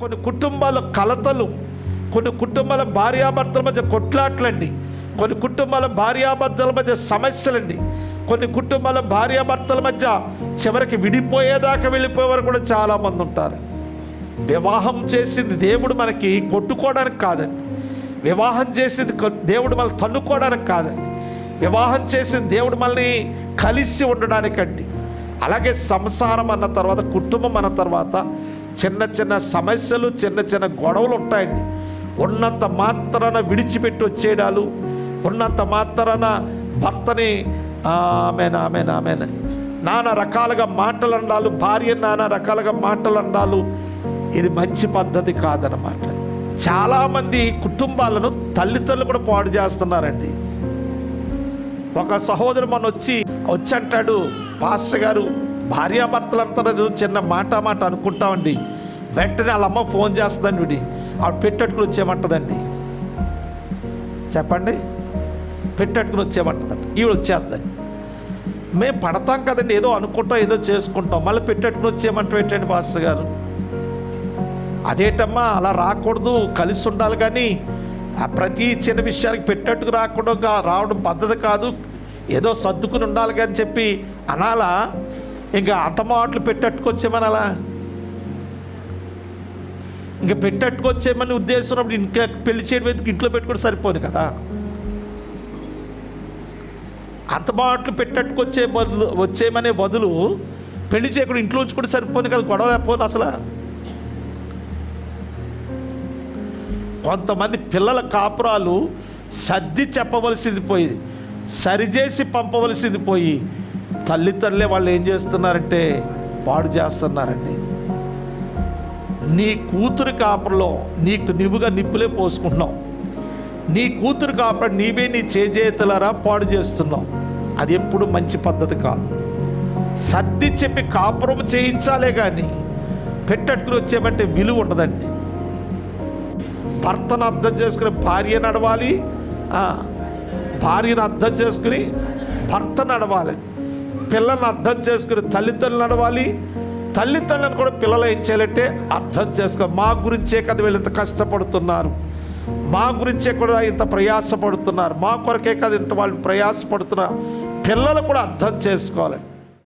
కొన్ని కుటుంబాల కలతలు, కొన్ని కుటుంబాల భార్యాభర్తల మధ్య కొట్లాట్లండి, కొన్ని కుటుంబాల భార్యాభర్తల మధ్య సమస్యలండి, కొన్ని కుటుంబాల భార్యాభర్తల మధ్య చివరికి విడిపోయేదాకా వెళ్ళిపోయేవారు కూడా చాలామంది ఉంటారు. వివాహం చేసింది దేవుడు మనకి కొట్టుకోవడానికి కాదండి, వివాహం చేసింది దేవుడు మనల్ని తన్నుకోవడానికి కాదండి, వివాహం చేసింది దేవుడు మనల్ని కలిసి ఉండడానికండి. అలాగే సంసారం అన్న తర్వాత, కుటుంబం అన్న తర్వాత చిన్న చిన్న సమస్యలు, చిన్న చిన్న గొడవలు ఉంటాయండి. ఉన్నంత మాత్రాన విడిచిపెట్టి వచ్చేయడాలు, ఉన్నంత మాత్రాన భర్తని ఆమెన్ నానా రకాలుగా మాటలు అండాలు, భార్య నానా రకాలుగా మాటలు అండాలు, ఇది మంచి పద్ధతి కాదనమాట. చాలామంది కుటుంబాలను తల్లిదండ్రులు కూడా పాడు చేస్తున్నారండి. ఒక సహోదరు మన వచ్చి అంటాడు, పాస్టర్ గారు భార్యాభర్తలంతా చిన్న మాట అనుకుంటామండి, వెంటనే వాళ్ళ అమ్మ ఫోన్ చేస్తుందండి, వీడి ఆవిడ పెట్టట్టుకుని వచ్చేయమంటుందండి. చెప్పండి, పెట్టట్టుకుని వచ్చేయమంటుందంట, ఈవిడ వచ్చేస్తుందండి. మేము పడతాం కదండి, ఏదో అనుకుంటాం, ఏదో చేసుకుంటాం, మళ్ళీ పెట్టట్టుకుని వచ్చేయమంటే పెట్టండి పాస్టర్ గారు. అదేటమ్మా, అలా రాకూడదు, కలిసి ఉండాలి, కానీ ప్రతి చిన్న విషయానికి పెట్టట్టుకు రావడం పద్ధతి కాదు, ఏదో సర్దుకుని ఉండాలి కానీ చెప్పి అనాలా? ఇంకా అంత మాటలు పెట్టట్టుకొచ్చేమని అలా ఇంకా పెట్టట్టుకొచ్చేమని ఉద్దేశం ఉన్నప్పుడు ఇంకా పెళ్లి చేయడం ఎందుకు, ఇంట్లో పెట్టుకుంటే సరిపోదు కదా. అంత మాటలు వచ్చేమనే బదులు పెళ్లి చేయకుండా ఇంట్లో ఉంచుకుంటే సరిపోను కదా, గొడవ లేకపోను అసలు. కొంతమంది పిల్లల కాపురాలు సర్ది చెప్పవలసింది పోయి, సరిచేసి పంపవలసింది పోయి, తల్లిదండ్రులే వాళ్ళు ఏం చేస్తున్నారంటే పాడు చేస్తున్నారండి. నీ కూతురు కాపురలో నీవుగా నిప్పులే పోసుకుంటున్నావు, నీ కూతురు కాపురం నీవే నీ చేతులారా పాడు చేస్తున్నావు. అది ఎప్పుడు మంచి పద్ధతి కాదు. సర్ది చెప్పి కాపురం చేయించాలే కానీ పెట్టట్టుకుని వచ్చేమంటే విలువ ఉండదండి. భర్తను అర్థం చేసుకుని భార్య నడవాలి, భార్యను అర్థం చేసుకుని భర్త నడవాలి, పిల్లల్ని అర్థం చేసుకుని తల్లిదండ్రులు నడవాలి, తల్లిదండ్రులను కూడా పిల్లలు ఏం చేయాలంటే అర్థం చేసుకో. మా గురించే కదా వీళ్ళు ఇంత కష్టపడుతున్నారు, మా గురించే కూడా ఇంత ప్రయాసపడుతున్నారు, మా కొరకే కదా ఇంత వాళ్ళు ప్రయాసపడుతున్నారు, పిల్లలు కూడా అర్థం చేసుకోవాలండి.